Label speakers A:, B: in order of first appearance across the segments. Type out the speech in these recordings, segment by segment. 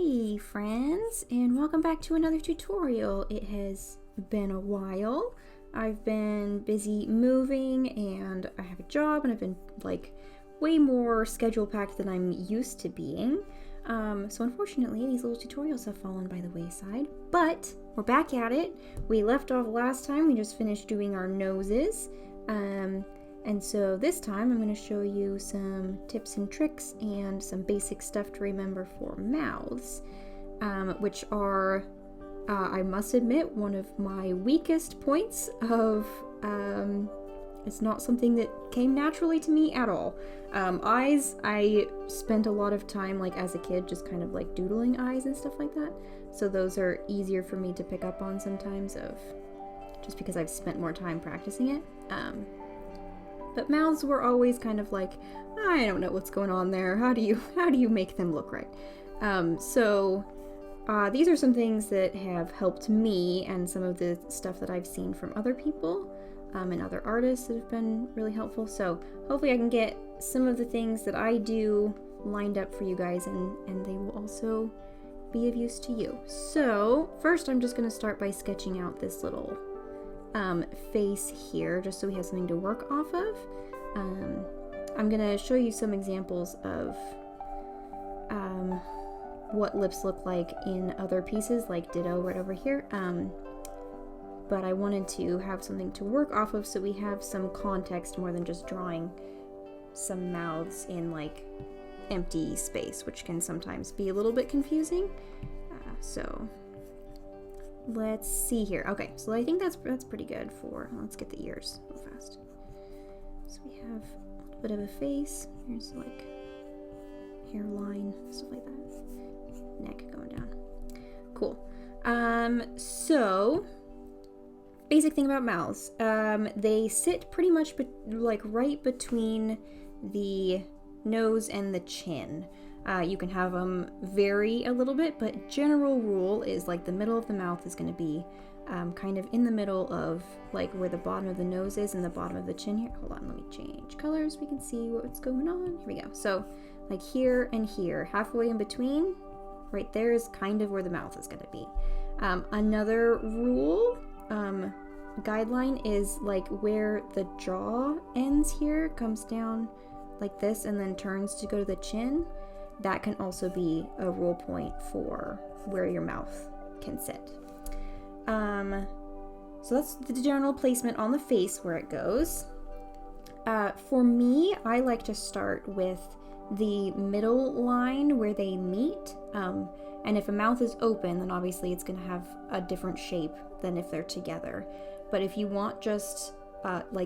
A: Hey friends, and welcome back to another tutorial. It has been a while. I've been busy moving and I have a job and I've been way more schedule packed than I'm used to being. So unfortunately these little tutorials have fallen by the wayside, but we're back at it. We left off last time, we just finished doing our noses. And so this time I'm going to show you some tips and tricks and some basic stuff to remember for mouths, which are, I must admit, one of my weakest points of, it's not something that came naturally to me at all. Eyes, I spent a lot of time as a kid just kind of doodling eyes and stuff like that. So those are easier for me to pick up on sometimes just because I've spent more time practicing it. But mouths were always kind of I don't know what's going on there. How do you make them look right? So these are some things that have helped me and some of the stuff that I've seen from other people and other artists that have been really helpful. So hopefully I can get some of the things that I do lined up for you guys and they will also be of use to you. So first I'm just going to start by sketching out this little face here, just so we have something to work off of. I'm gonna show you some examples of what lips look like in other pieces, like ditto right over here. But I wanted to have something to work off of so we have some context more than just drawing some mouths in empty space, which can sometimes be a little bit confusing. So let's see here. Okay, so I think that's pretty good for, let's get the ears real fast. So we have a little bit of a face. Here's hairline, stuff like that. Neck going down. Cool. So basic thing about mouths. They sit pretty much right between the nose and the chin. You can have them vary a little bit, but general rule is the middle of the mouth is going to be kind of in the middle of where the bottom of the nose is and the bottom of the chin here. Hold on, let me change colors. We can see what's going on. Here we go. So here and here, halfway in between, right there is kind of where the mouth is going to be. Another rule, guideline is where the jaw ends here, comes down like this and then turns to go to the chin. That can also be a rule point for where your mouth can sit. So that's the general placement on the face where it goes. For me, I like to start with the middle line where they meet. And if a mouth is open, then obviously it's going to have a different shape than if they're together. But if you want just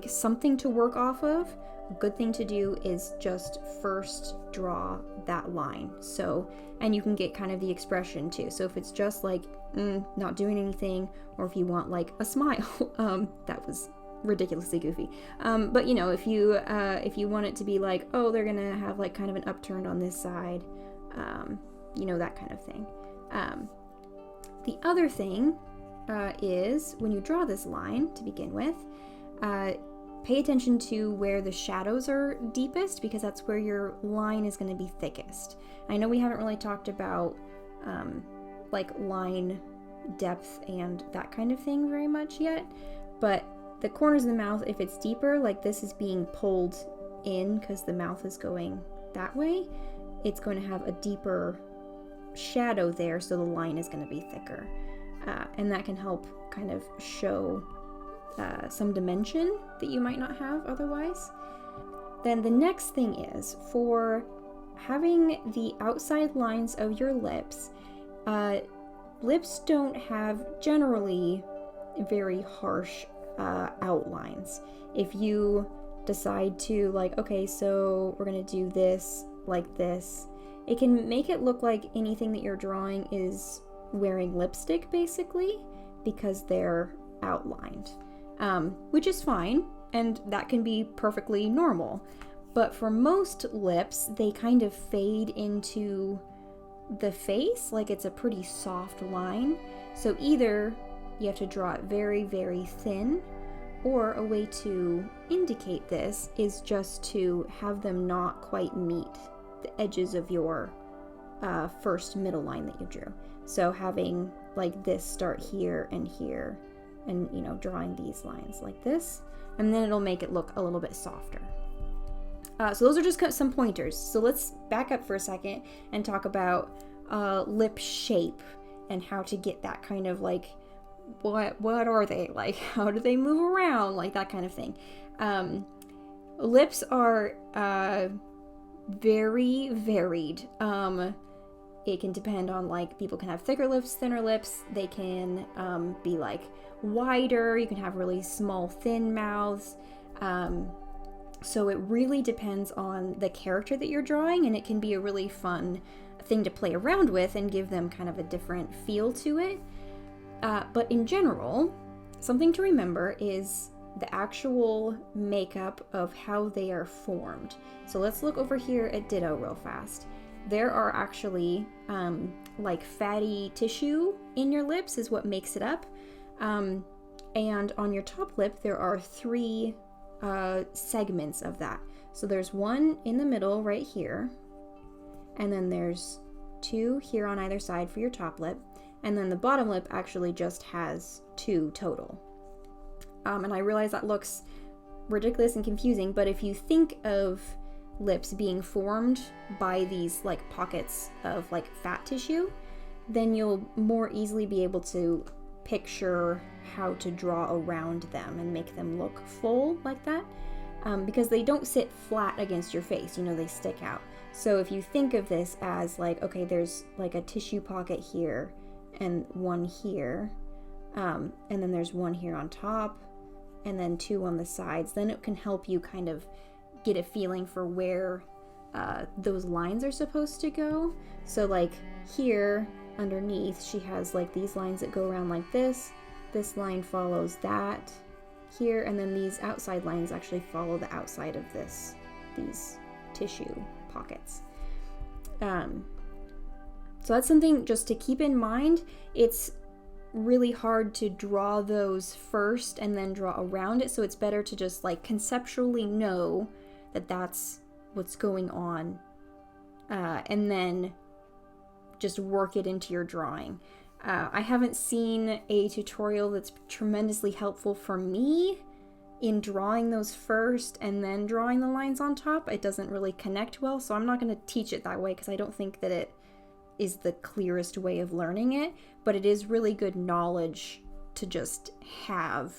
A: something to work off of, a good thing to do is just first draw that line. So, and you can get kind of the expression too. So if it's just not doing anything, or if you want a smile, that was ridiculously goofy. But if you want it to be oh, they're gonna have kind of an upturn on this side, that kind of thing. The other thing is when you draw this line to begin with, pay attention to where the shadows are deepest, because that's where your line is going to be thickest. I know we haven't really talked about line depth and that kind of thing very much yet, but the corners of the mouth, if it's deeper, this is being pulled in because the mouth is going that way, it's going to have a deeper shadow there, so the line is going to be thicker. And that can help kind of show some dimension that you might not have otherwise. Then the next thing is for having the outside lines of your lips. Lips don't have generally very harsh outlines. If you decide to okay, so we're gonna do this like this, it can make it look like anything that you're drawing is wearing lipstick basically, because they're outlined. Which is fine, and that can be perfectly normal. But for most lips, they kind of fade into the face, it's a pretty soft line. So either you have to draw it very, very thin, or a way to indicate this is just to have them not quite meet the edges of your first middle line that you drew. So having like this start here, and you know, drawing these lines like this, and then it'll make it look a little bit softer. So those are just some pointers. So let's back up for a second and talk about lip shape and how to get that kind of like, what are they like? How do they move around? Like that kind of thing. Lips are very varied. It can depend on, like, people can have thicker lips, thinner lips. They can be like wider. You can have really small, thin mouths. So it really depends on the character that you're drawing, and it can be a really fun thing to play around with and give them kind of a different feel to it. But in general, something to remember is the actual makeup of how they are formed. So let's look over here at Ditto real fast. There are actually like fatty tissue in your lips is what makes it up. And on your top lip, there are 3 segments of that. So there's one in the middle right here, and then there's 2 here on either side for your top lip, and then the bottom lip actually just has 2 total. And I realize that looks ridiculous and confusing, but if you think of lips being formed by these like pockets of like fat tissue, then you'll more easily be able to picture how to draw around them and make them look full like that, because they don't sit flat against your face, you know, they stick out. So if you think of this as like, okay, there's like a tissue pocket here and one here, and then there's one here on top, and then 2 on the sides, then it can help you kind of get a feeling for where those lines are supposed to go. So like here underneath, she has like these lines that go around like this line follows that here, and then these outside lines actually follow the outside of these tissue pockets. So that's something just to keep in mind. It's really hard to draw those first and then draw around it, so it's better to just like conceptually know that that's what's going on, and then just work it into your drawing. I haven't seen a tutorial that's tremendously helpful for me in drawing those first and then drawing the lines on top. It doesn't really connect well, so I'm not going to teach it that way because I don't think that it is the clearest way of learning it, but it is really good knowledge to just have,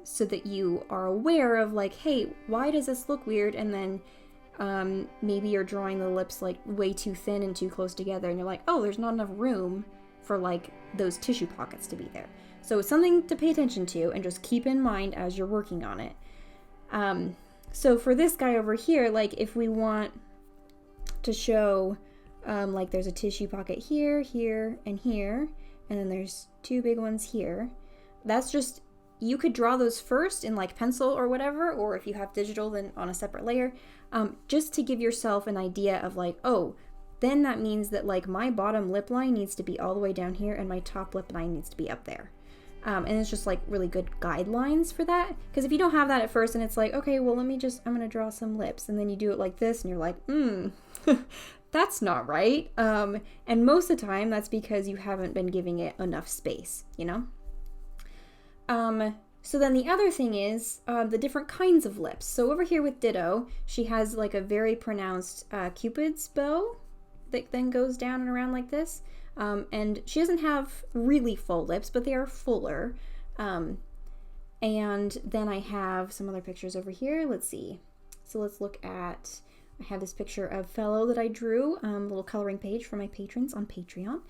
A: so that you are aware of like, hey, why does this look weird? And then maybe you're drawing the lips like way too thin and too close together, and you're like, oh, there's not enough room for like those tissue pockets to be there. So it's something to pay attention to and just keep in mind as you're working on it. So for this guy over here, like if we want to show like there's a tissue pocket here, here, and here, and then there's 2 big ones here. That's just, you could draw those first in like pencil or whatever, or if you have digital, then on a separate layer, just to give yourself an idea of like, oh, then that means that like my bottom lip line needs to be all the way down here and my top lip line needs to be up there. And it's just like really good guidelines for that. Because if you don't have that at first and it's like, okay, well, I'm going to draw some lips. And then you do it like this and you're like, that's not right. And most of the time that's because you haven't been giving it enough space, you know? So then the other thing is the different kinds of lips. So over here with Ditto, she has like a very pronounced Cupid's bow that then goes down and around like this. And she doesn't have really full lips, but they are fuller. And then I have some other pictures over here. Let's see. So let's look at, I have this picture of Fellow that I drew, a little coloring page for my patrons on Patreon.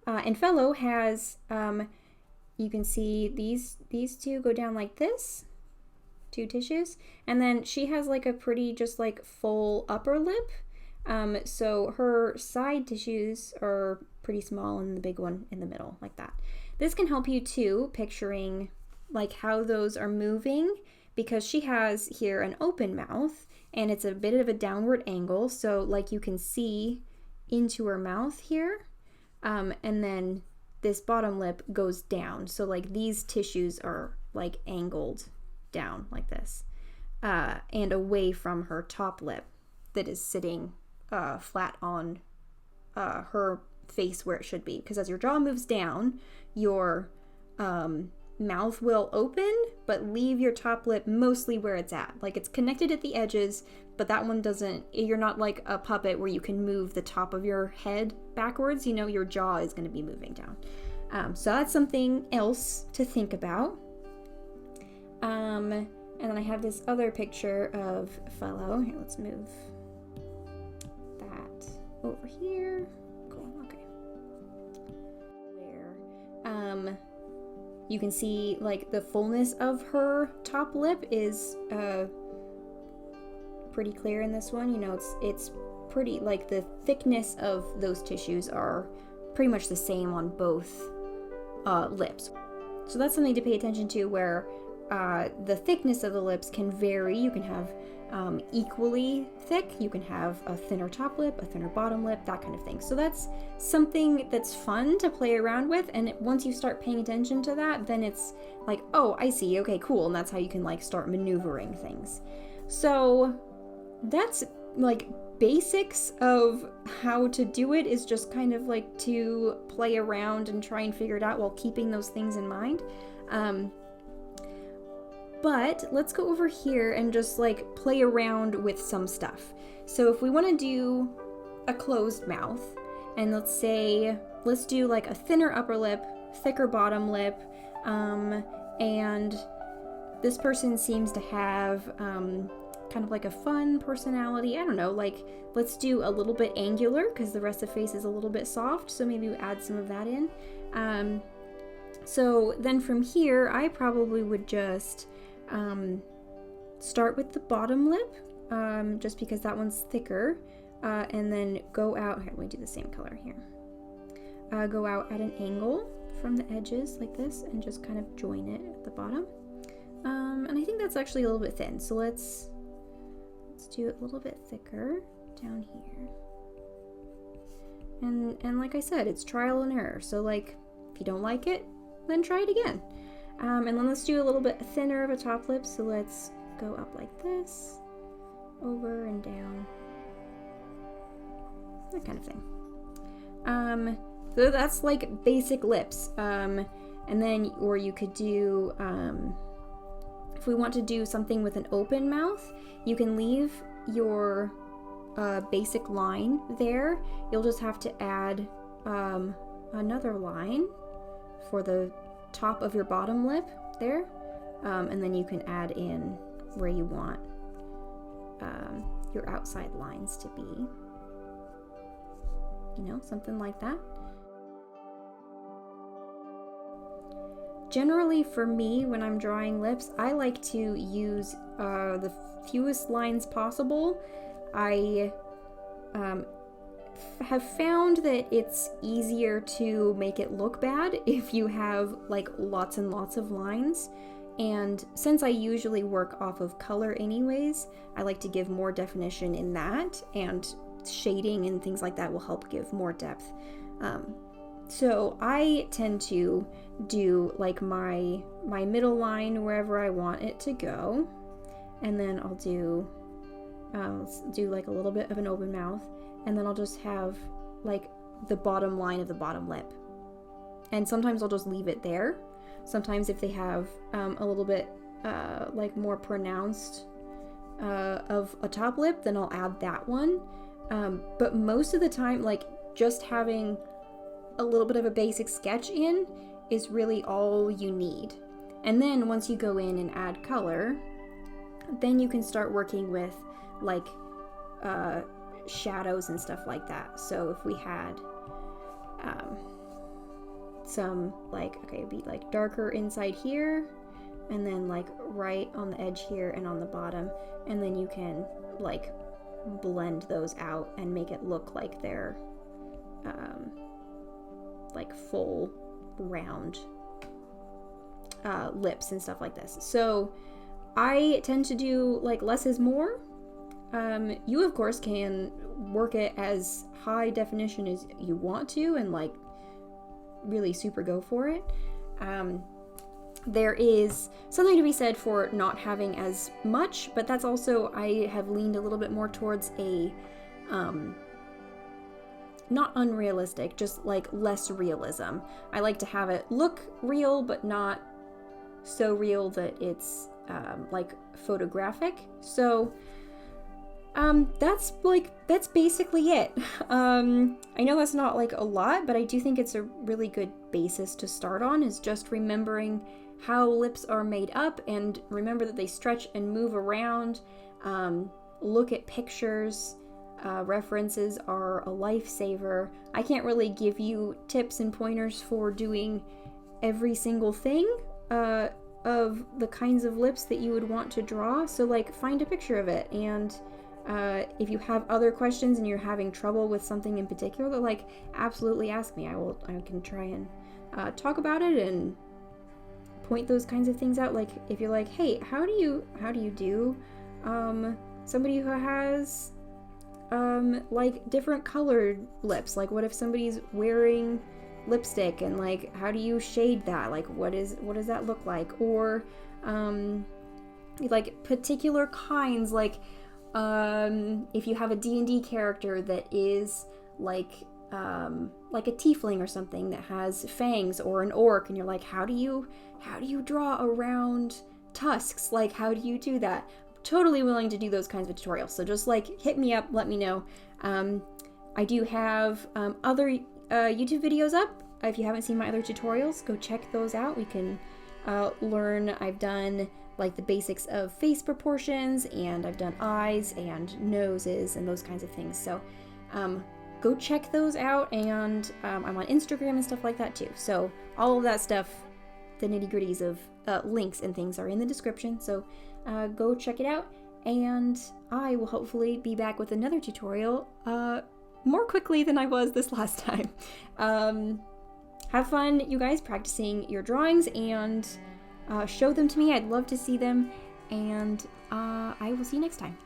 A: And Fellow has, you can see these 2 go down like this, 2 tissues. And then she has like a pretty just like full upper lip. So her side tissues are pretty small and the big one in the middle like that. This can help you too, picturing like how those are moving, because she has here an open mouth and it's a bit of a downward angle. So like you can see into her mouth here. And then this bottom lip goes down. So like these tissues are like angled down like this, and away from her top lip that is sitting flat on her face where it should be, because as your jaw moves down, your mouth will open, but leave your top lip mostly where it's at. Like, it's connected at the edges, but that one doesn't, you're not like a puppet where you can move the top of your head backwards. You know, your jaw is going to be moving down. So that's something else to think about. And then I have this other picture of fellow. Here, let's move that over here. Cool, okay. Where, you can see like the fullness of her top lip is pretty clear in this one. You know, it's pretty, like the thickness of those tissues are pretty much the same on both lips. So that's something to pay attention to, where the thickness of the lips can vary. You can have equally thick, you can have a thinner top lip, a thinner bottom lip, that kind of thing. So that's something that's fun to play around with, and once you start paying attention to that, then it's like, oh, I see, okay, cool, and that's how you can like start maneuvering things. So that's like basics of how to do it, is just kind of like to play around and try and figure it out while keeping those things in mind. But let's go over here and just like play around with some stuff. So if we want to do a closed mouth, and let's do like a thinner upper lip, thicker bottom lip, and this person seems to have kind of like a fun personality. I don't know, like let's do a little bit angular because the rest of the face is a little bit soft, so maybe we add some of that in. So then from here, I probably would just start with the bottom lip, just because that one's thicker, and then go out. Here, let me do the same color here. Go out at an angle from the edges like this, and just kind of join it at the bottom. And I think that's actually a little bit thin, so let's do it a little bit thicker down here. And like I said, it's trial and error. So like, if you don't like it, then try it again. And then let's do a little bit thinner of a top lip. So let's go up like this, over and down, that kind of thing. So that's like basic lips. And then, or you could do, if we want to do something with an open mouth, you can leave your basic line there. You'll just have to add another line for the top of your bottom lip there, and then you can add in where you want your outside lines to be, you know, something like that. Generally for me, when I'm drawing lips, I like to use the fewest lines possible. I have found that it's easier to make it look bad if you have like lots and lots of lines, and since I usually work off of color anyways, I like to give more definition in that, and shading and things like that will help give more depth. So I tend to do like my middle line wherever I want it to go, and then I'll do like a little bit of an open mouth, and then I'll just have like the bottom line of the bottom lip. And sometimes I'll just leave it there. Sometimes if they have a little bit like more pronounced of a top lip, then I'll add that one. But most of the time, like just having a little bit of a basic sketch in is really all you need. And then once you go in and add color, then you can start working with like shadows and stuff like that. So if we had some like, okay, it'd be like darker inside here, and then like right on the edge here and on the bottom, and then you can like blend those out and make it look like they're like full round lips and stuff like this. So I tend to do like less is more. You of course can work it as high definition as you want to and like really super go for it. There is something to be said for not having as much, but that's also, I have leaned a little bit more towards a not unrealistic, just like less realism. I like to have it look real, but not so real that it's like photographic. So that's basically it. I know that's not like a lot, but I do think it's a really good basis to start on, is just remembering how lips are made up, and remember that they stretch and move around. Look at pictures. References are a lifesaver. I can't really give you tips and pointers for doing every single thing of the kinds of lips that you would want to draw, so like find a picture of it, and if you have other questions and you're having trouble with something in particular, like absolutely ask me. I can try and talk about it and point those kinds of things out. Like if you're like, hey, how do you do somebody who has like different colored lips? Like what if somebody's wearing lipstick, and like how do you shade that? Like what does that look like? Or like particular kinds, like if you have a D&D character that is like a tiefling or something that has fangs, or an orc, and you're like, how do you draw around tusks? Like how do you do that? Totally willing to do those kinds of tutorials. So just like hit me up, let me know. I do have other YouTube videos up. If you haven't seen my other tutorials, go check those out. We can learn. I've done like the basics of face proportions, and I've done eyes and noses and those kinds of things. So go check those out, and I'm on Instagram and stuff like that too. So all of that stuff, the nitty-gritties of links and things are in the description. So go check it out, and I will hopefully be back with another tutorial more quickly than I was this last time. Have fun, you guys, practicing your drawings, and show them to me. I'd love to see them, and I will see you next time.